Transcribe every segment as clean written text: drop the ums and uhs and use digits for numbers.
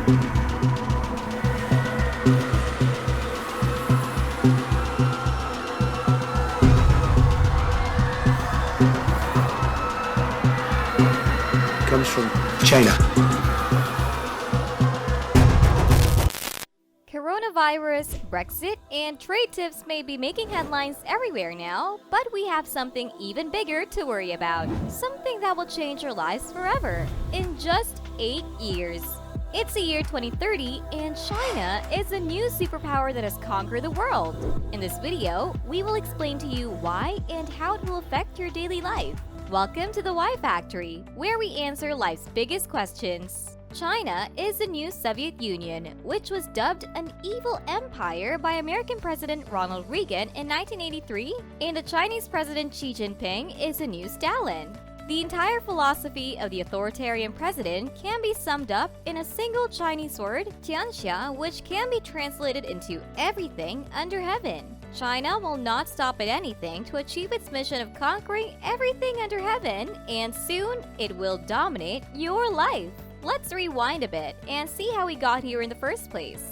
Comes from China. Coronavirus, Brexit, and trade tips may be making headlines everywhere now, but we have something even bigger to worry about. Something that will change our lives forever in just 8 years. It's the year 2030, and China is a new superpower that has conquered the world. In this video, we will explain to you why and how it will affect your daily life. Welcome to the Why Factory, where we answer life's biggest questions. China is the new Soviet Union, which was dubbed an evil empire by American President Ronald Reagan in 1983, and the Chinese President Xi Jinping is the new Stalin. The entire philosophy of the authoritarian president can be summed up in a single Chinese word, Tianxia, which can be translated into everything under heaven. China will not stop at anything to achieve its mission of conquering everything under heaven, and soon it will dominate your life. Let's rewind a bit and see how we got here in the first place.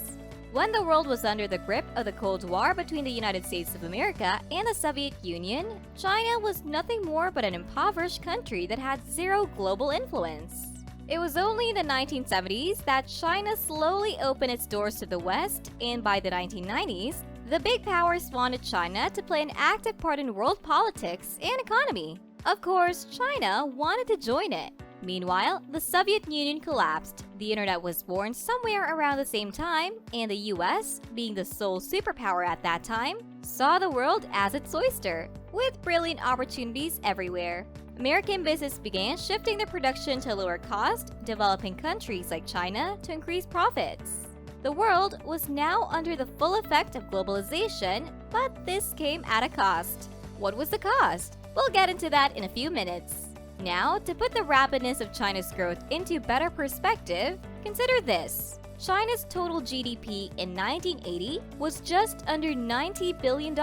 When the world was under the grip of the Cold War between the United States of America and the Soviet Union, China was nothing more but an impoverished country that had zero global influence. It was only in the 1970s that China slowly opened its doors to the West, and by the 1990s, the big powers wanted China to play an active part in world politics and economy. Of course, China wanted to join it. Meanwhile, the Soviet Union collapsed. The internet was born somewhere around the same time, and the US, being the sole superpower at that time, saw the world as its oyster, with brilliant opportunities everywhere. American business began shifting their production to lower cost, developing countries like China to increase profits. The world was now under the full effect of globalization, but this came at a cost. What was the cost? We'll get into that in a few minutes. Now, to put the rapidness of China's growth into better perspective, consider this. China's total GDP in 1980 was just under $90 billion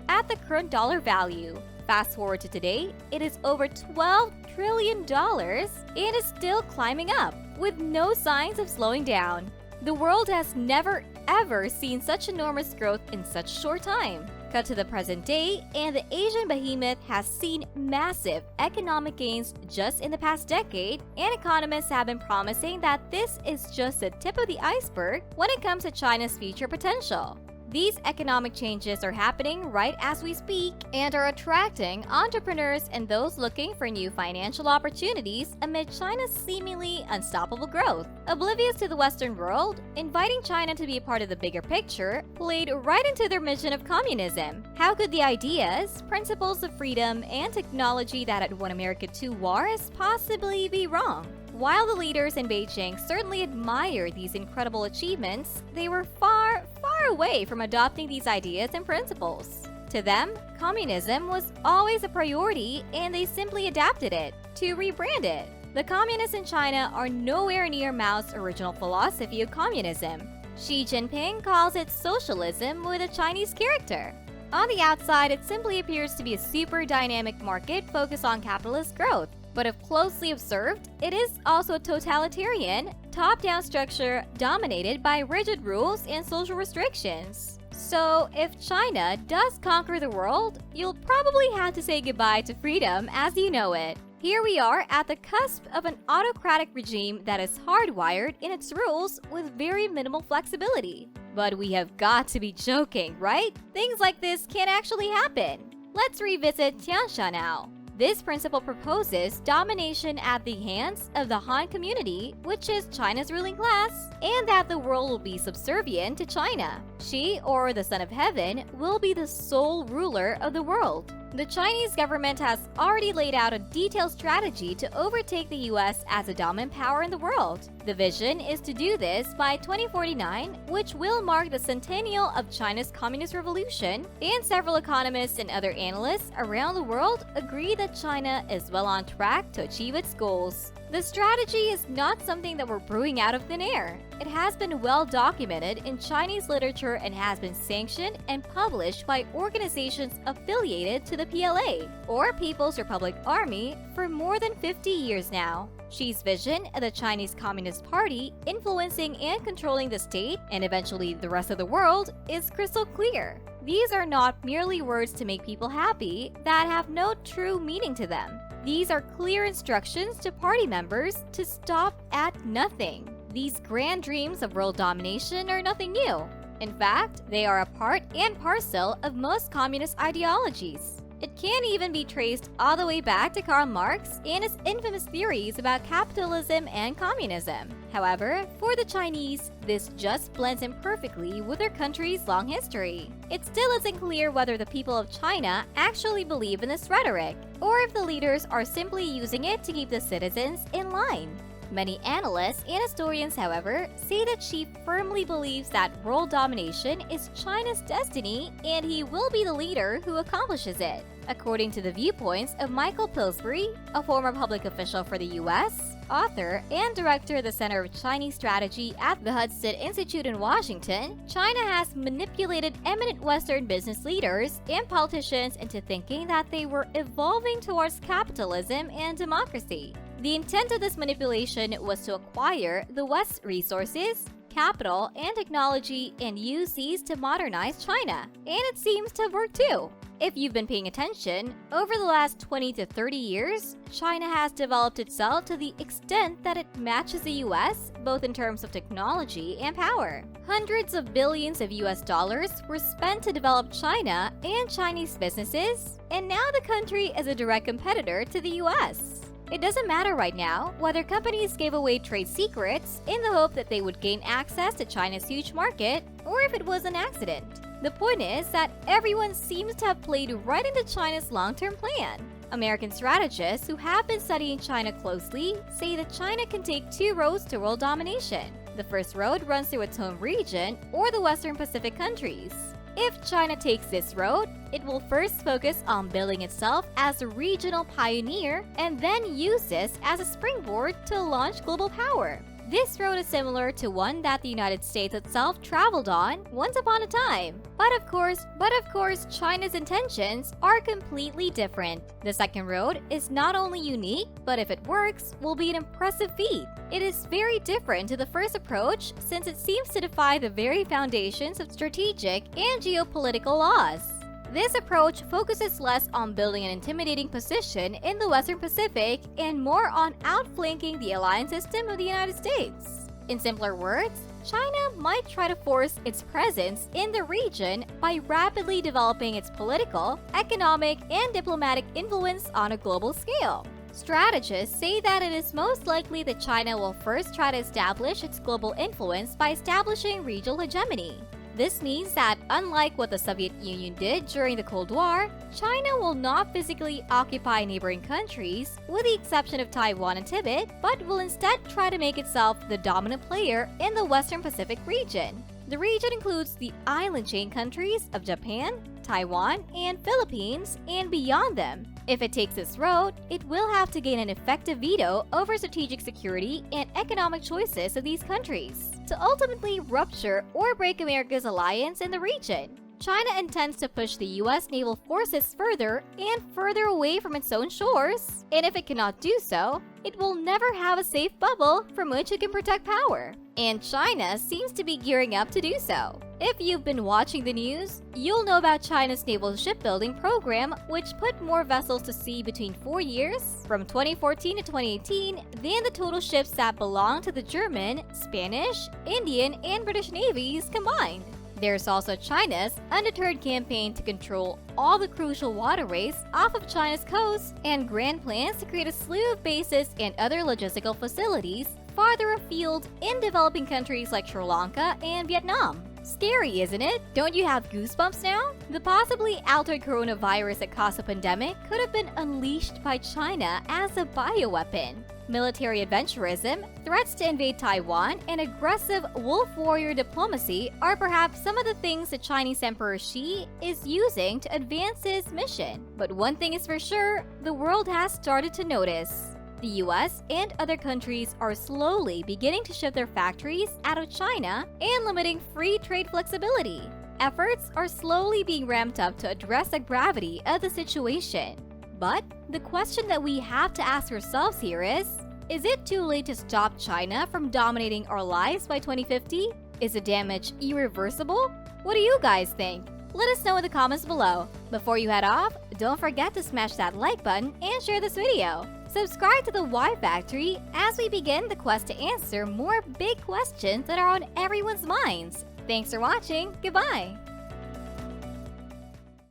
at the current dollar value. Fast forward to today, it is over $12 trillion and is still climbing up, with no signs of slowing down. The world has never ever seen such enormous growth in such short time. Cut to the present day, and the Asian behemoth has seen massive economic gains just in the past decade, and economists have been promising that this is just the tip of the iceberg when it comes to China's future potential. These economic changes are happening right as we speak and are attracting entrepreneurs and those looking for new financial opportunities amid China's seemingly unstoppable growth. Oblivious to the Western world, inviting China to be a part of the bigger picture played right into their mission of communism. How could the ideas, principles of freedom, and technology that had won America 2 wars possibly be wrong? While the leaders in Beijing certainly admired these incredible achievements, they were far away from adopting these ideas and principles. To them, communism was always a priority, and they simply adapted it to rebrand it. The communists in China are nowhere near Mao's original philosophy of communism. Xi Jinping calls it socialism with a Chinese character. On the outside, it simply appears to be a super dynamic market focused on capitalist growth. But if closely observed, it is also a totalitarian, top-down structure dominated by rigid rules and social restrictions. So, if China does conquer the world, you'll probably have to say goodbye to freedom as you know it. Here we are at the cusp of an autocratic regime that is hardwired in its rules with very minimal flexibility. But we have got to be joking, right? Things like this can't actually happen. Let's revisit Tianxia now. This principle proposes domination at the hands of the Han community, which is China's ruling class, and that the world will be subservient to China. Xi, or the Son of Heaven, will be the sole ruler of the world. The Chinese government has already laid out a detailed strategy to overtake the US as a dominant power in the world. The vision is to do this by 2049, which will mark the centennial of China's Communist Revolution, and several economists and other analysts around the world agree that China is well on track to achieve its goals. The strategy is not something that we're brewing out of thin air. It has been well documented in Chinese literature and has been sanctioned and published by organizations affiliated to the PLA, or People's Republic Army, for more than 50 years now. Xi's vision of the Chinese Communist Party influencing and controlling the state and eventually the rest of the world is crystal clear. These are not merely words to make people happy that have no true meaning to them. These are clear instructions to party members to stop at nothing. These grand dreams of world domination are nothing new. In fact, they are a part and parcel of most communist ideologies. It can even be traced all the way back to Karl Marx and his infamous theories about capitalism and communism. However, for the Chinese, this just blends in perfectly with their country's long history. It still isn't clear whether the people of China actually believe in this rhetoric, or if the leaders are simply using it to keep the citizens in line. Many analysts and historians, however, say that Xi firmly believes that world domination is China's destiny and he will be the leader who accomplishes it. According to the viewpoints of Michael Pillsbury, a former public official for the US, author, and director of the Center of Chinese Strategy at the Hudson Institute in Washington, China has manipulated eminent Western business leaders and politicians into thinking that they were evolving towards capitalism and democracy. The intent of this manipulation was to acquire the West's resources, capital, and technology and use these to modernize China. And it seems to have worked too. If you've been paying attention, over the last 20 to 30 years, China has developed itself to the extent that it matches the US, both in terms of technology and power. Hundreds of billions of US dollars were spent to develop China and Chinese businesses, and now the country is a direct competitor to the US. It doesn't matter right now whether companies gave away trade secrets in the hope that they would gain access to China's huge market, or if it was an accident. The point is that everyone seems to have played right into China's long-term plan. American strategists who have been studying China closely say that China can take two roads to world domination. The first road runs through its home region or the Western Pacific countries. If China takes this road, it will first focus on building itself as a regional pioneer and then use this as a springboard to launch global power. This road is similar to one that the United States itself traveled on once upon a time. But of course, China's intentions are completely different. The second road is not only unique, but if it works, will be an impressive feat. It is very different to the first approach since it seems to defy the very foundations of strategic and geopolitical laws. This approach focuses less on building an intimidating position in the Western Pacific and more on outflanking the alliance system of the United States. In simpler words, China might try to force its presence in the region by rapidly developing its political, economic, and diplomatic influence on a global scale. Strategists say that it is most likely that China will first try to establish its global influence by establishing regional hegemony. This means that, unlike what the Soviet Union did during the Cold War, China will not physically occupy neighboring countries, with the exception of Taiwan and Tibet, but will instead try to make itself the dominant player in the Western Pacific region. The region includes the island chain countries of Japan, Taiwan, and Philippines, and beyond them. If it takes this road, it will have to gain an effective veto over strategic security and economic choices of these countries to ultimately rupture or break America's alliance in the region. China intends to push the US naval forces further and further away from its own shores, and if it cannot do so, it will never have a safe bubble from which it can protect power. And China seems to be gearing up to do so. If you've been watching the news, you'll know about China's naval shipbuilding program, which put more vessels to sea between 4 years, from 2014 to 2018, than the total ships that belong to the German, Spanish, Indian, and British navies combined. There's also China's undeterred campaign to control all the crucial waterways off of China's coast and grand plans to create a slew of bases and other logistical facilities farther afield in developing countries like Sri Lanka and Vietnam. Scary, isn't it? Don't you have goosebumps now? The possibly altered coronavirus that caused the pandemic could have been unleashed by China as a bioweapon. Military adventurism, threats to invade Taiwan, and aggressive wolf warrior diplomacy are perhaps some of the things the Chinese Emperor Xi is using to advance his mission. But one thing is for sure, the world has started to notice. The US and other countries are slowly beginning to shift their factories out of China and limiting free trade flexibility. Efforts are slowly being ramped up to address the gravity of the situation. But the question that we have to ask ourselves here is, Is it too late to stop China from dominating our lives by 2050? Is the damage irreversible? What do you guys think? Let us know in the comments below. Before you head off, don't forget to smash that like button and share this video. Subscribe to the Y Factory as we begin the quest to answer more big questions that are on everyone's minds. Thanks for watching. Goodbye.